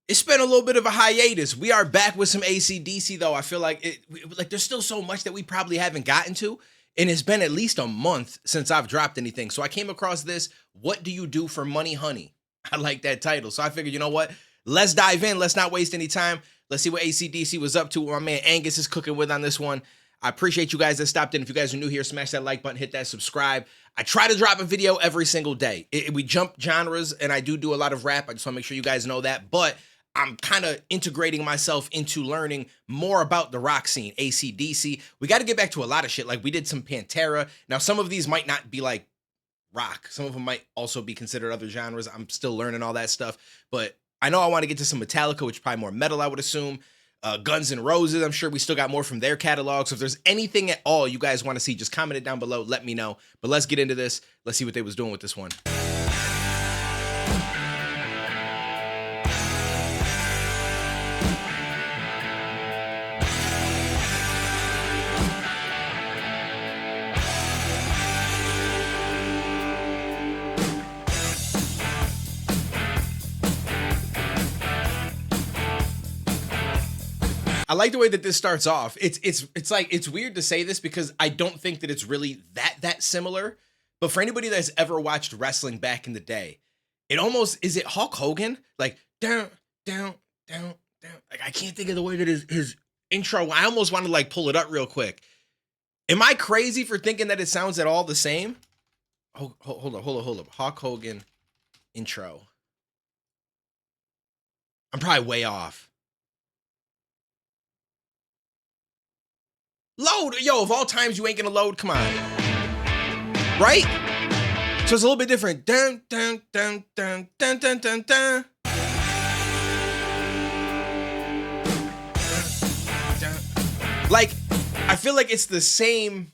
It's been a little bit of a hiatus. We are back with some AC/DC though. I feel like there's still so much that we probably haven't gotten to. And it's been at least a month since I've dropped anything. So I came across this, What Do You Do for Money, Honey? I like that title. So I figured, you know what? Let's dive in. Let's not waste any time. Let's see what AC/DC was up to, what my man Angus is cooking with on this one. I appreciate you guys that stopped in. If you guys are new here, smash that like button, hit that subscribe. I try to drop a video every single day. We jump genres, and I do a lot of rap. I just want to make sure you guys know that. But I'm kind of integrating myself into learning more about the rock scene, AC/DC. We got to get back to a lot of shit. Like we did some Pantera. Now, some of these might not be like rock. Some of them might also be considered other genres. I'm still learning all that stuff. But I know I want to get to some Metallica, which is probably more metal, I would assume. Guns N' Roses, I'm sure we still got more from their catalog. So if there's anything at all you guys want to see, just comment it down below. Let me know. But let's get into this. Let's see what they was doing with this one. I like the way that this starts off. It's like, it's weird to say this because I don't think that it's really that similar. But for anybody that's ever watched wrestling back in the day, it almost, is it Hulk Hogan? Like down, down, down, down. Like I can't think of the way that his intro, I almost want to like pull it up real quick. Am I crazy for thinking that it sounds at all the same? Oh, hold up. Hulk Hogan intro. I'm probably way off. Load, yo, of all times you ain't gonna load, come on. Right? So it's a little bit different. Dun, dun, dun, dun, dun, dun, dun, dun. Like, I feel like it's the same,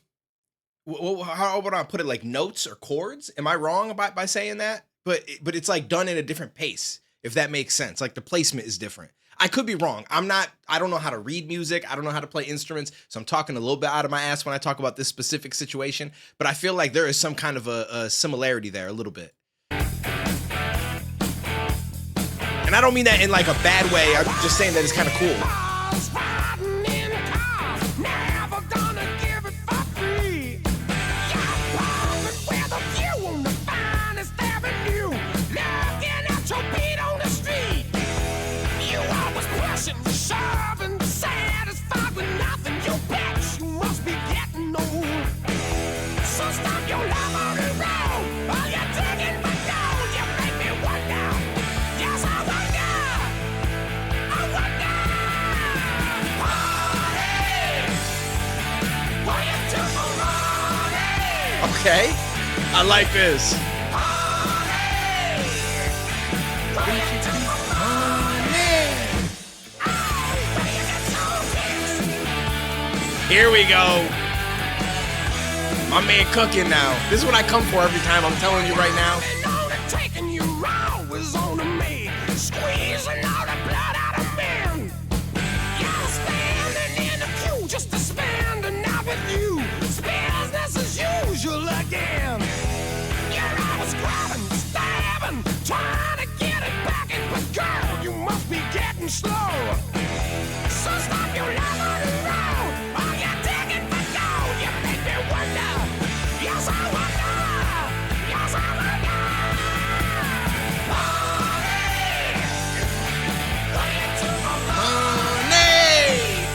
how would I put it, like notes or chords? Am I wrong by saying that? But it's like done in a different pace, if that makes sense. Like the placement is different. I could be wrong. I don't know how to read music. I don't know how to play instruments. So I'm talking a little bit out of my ass when I talk about this specific situation, but I feel like there is some kind of a similarity there, a little bit. And I don't mean that in like a bad way. I'm just saying that it's kind of cool. Okay, I like this. Here we go. My man cooking now. This is what I come for every time, I'm telling you right now. Again, you're always grabbing, stabbing, trying to get it back in, but girl, you must be getting slow. So stop your love and roll. All you're digging for gold, you make me wonder. Yes, I wonder. Yes, I wonder. Money.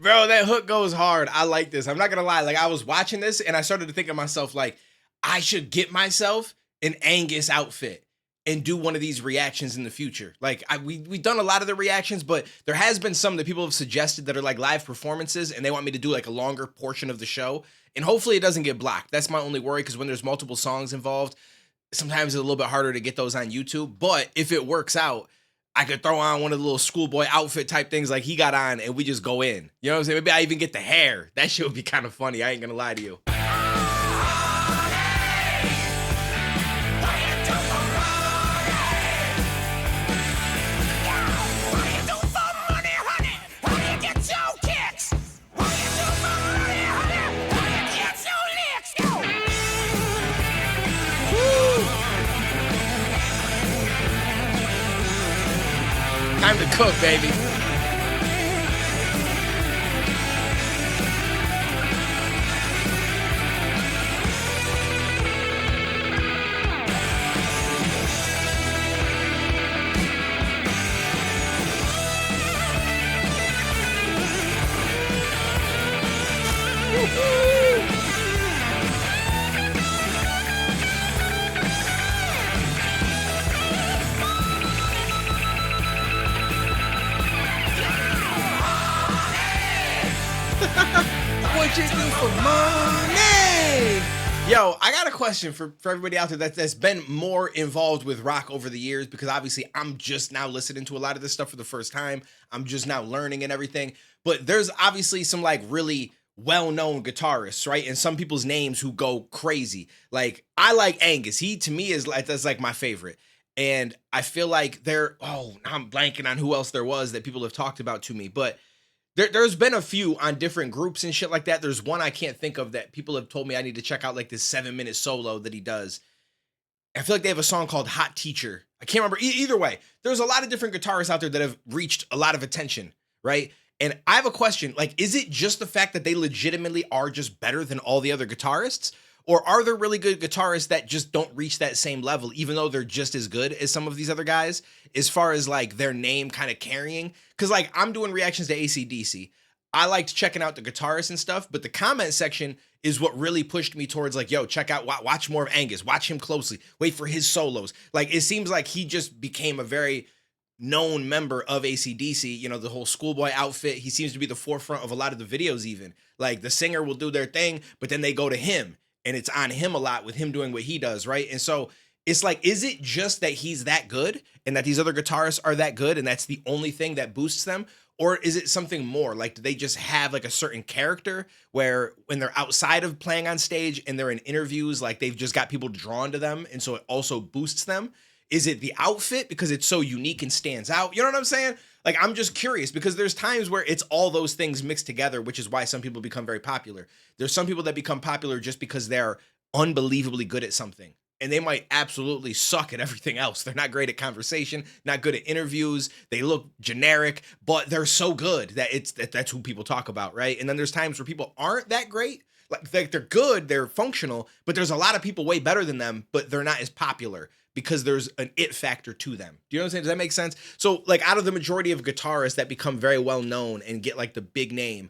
Bro, that hook goes hard. I like this. I'm not gonna lie. Like I was watching this and I started to think of myself like I should get myself an Angus outfit and do one of these reactions in the future. Like we've done a lot of the reactions, but there has been some that people have suggested that are like live performances and they want me to do like a longer portion of the show. And hopefully it doesn't get blocked. That's my only worry because when there's multiple songs involved, sometimes it's a little bit harder to get those on YouTube. But if it works out, I could throw on one of the little schoolboy outfit type things like he got on and we just go in. You know what I'm saying? Maybe I even get the hair. That shit would be kind of funny. I ain't gonna lie to you. Time to cook, baby. What you do for money? Yo, I got a question for everybody out there that's been more involved with rock over the years, because obviously I'm just now listening to a lot of this stuff for the first time. I'm just now learning and everything. But there's obviously some like really well-known guitarists, right? And some people's names who go crazy. Like I like Angus. He to me is like that's like my favorite. And I feel like I'm blanking on who else there was that people have talked about to me, but there's been a few on different groups and shit like that. There's one I can't think of that people have told me I need to check out, like this 7-minute solo that he does. I feel like they have a song called Hot Teacher. I can't remember. Either way, there's a lot of different guitarists out there that have reached a lot of attention, right? And I have a question, like, is it just the fact that they legitimately are just better than all the other guitarists? Or are there really good guitarists that just don't reach that same level, even though they're just as good as some of these other guys, as far as like their name kind of carrying? Because like I'm doing reactions to AC/DC. I liked checking out the guitarists and stuff, but the comment section is what really pushed me towards like, yo, check out, watch more of Angus, watch him closely, wait for his solos. Like it seems like he just became a very known member of AC/DC, you know, the whole schoolboy outfit. He seems to be the forefront of a lot of the videos even. Like the singer will do their thing, but then they go to him. And it's on him a lot with him doing what he does, right? And so it's like, is it just that he's that good and that these other guitarists are that good and that's the only thing that boosts them? Or is it something more? Like, do they just have like a certain character where when they're outside of playing on stage and they're in interviews, like they've just got people drawn to them and so it also boosts them? Is it the outfit because it's so unique and stands out? You know what I'm saying? Like, I'm just curious because there's times where it's all those things mixed together, which is why some people become very popular. There's some people that become popular just because they're unbelievably good at something. And they might absolutely suck at everything else. They're not great at conversation, not good at interviews. They look generic, but they're so good that that's who people talk about, right? And then there's times where people aren't that great. Like they're good, they're functional, but there's a lot of people way better than them, but they're not as popular because there's an it factor to them. Do you know what I'm saying? Does that make sense? So like out of the majority of guitarists that become very well known and get like the big name,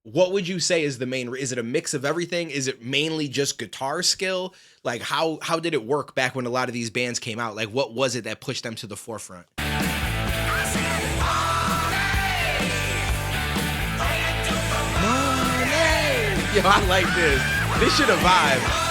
what would you say is the main? Is it a mix of everything? Is it mainly just guitar skill? Like how did it work back when a lot of these bands came out? Like what was it that pushed them to the forefront? Yo, I like this. This should have vibe.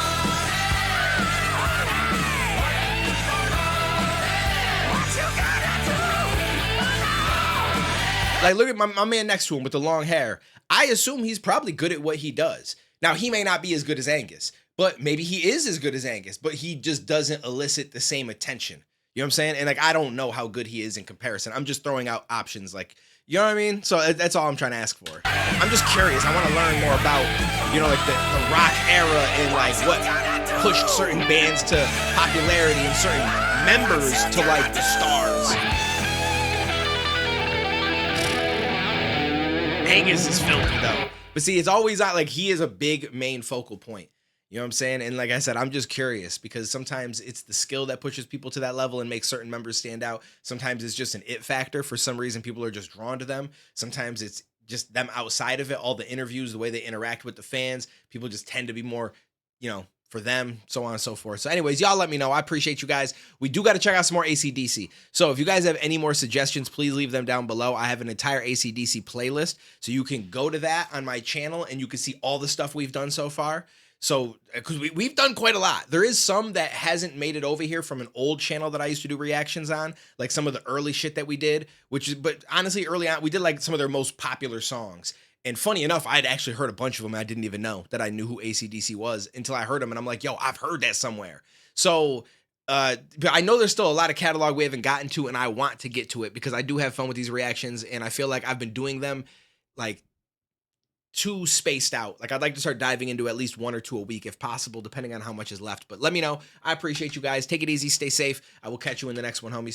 Like, look at my man next to him with the long hair. I assume he's probably good at what he does. Now, he may not be as good as Angus, but maybe he is as good as Angus, but he just doesn't elicit the same attention. You know what I'm saying? And like, I don't know how good he is in comparison. I'm just throwing out options like, you know what I mean? So that's all I'm trying to ask for. I'm just curious. I want to learn more about, you know, like the rock era and like what pushed certain bands to popularity and certain members to like the stars. Angus is filthy though. But see, it's always like he is a big main focal point. You know what I'm saying? And like I said, I'm just curious because sometimes it's the skill that pushes people to that level and makes certain members stand out. Sometimes it's just an it factor. For some reason, people are just drawn to them. Sometimes it's just them outside of it, all the interviews, the way they interact with the fans. People just tend to be more, you know, for them, so on and so forth. So anyways, y'all let me know. I appreciate you guys. We do got to check out some more AC/DC. So if you guys have any more suggestions, please leave them down below. I have an entire AC/DC playlist. So you can go to that on my channel and you can see all the stuff we've done so far. So, because we've done quite a lot. There is some that hasn't made it over here from an old channel that I used to do reactions on, like some of the early shit that we did, but honestly, early on, we did like some of their most popular songs. And funny enough, I'd actually heard a bunch of them. I didn't even know that I knew who AC/DC was until I heard them. And I'm like, yo, I've heard that somewhere. So, but I know there's still a lot of catalog we haven't gotten to, and I want to get to it because I do have fun with these reactions. And I feel like I've been doing them like too spaced out. Like I'd like to start diving into at least 1 or 2 a week if possible, depending on how much is left. But let me know. I appreciate you guys. Take it easy. Stay safe. I will catch you in the next one, homies.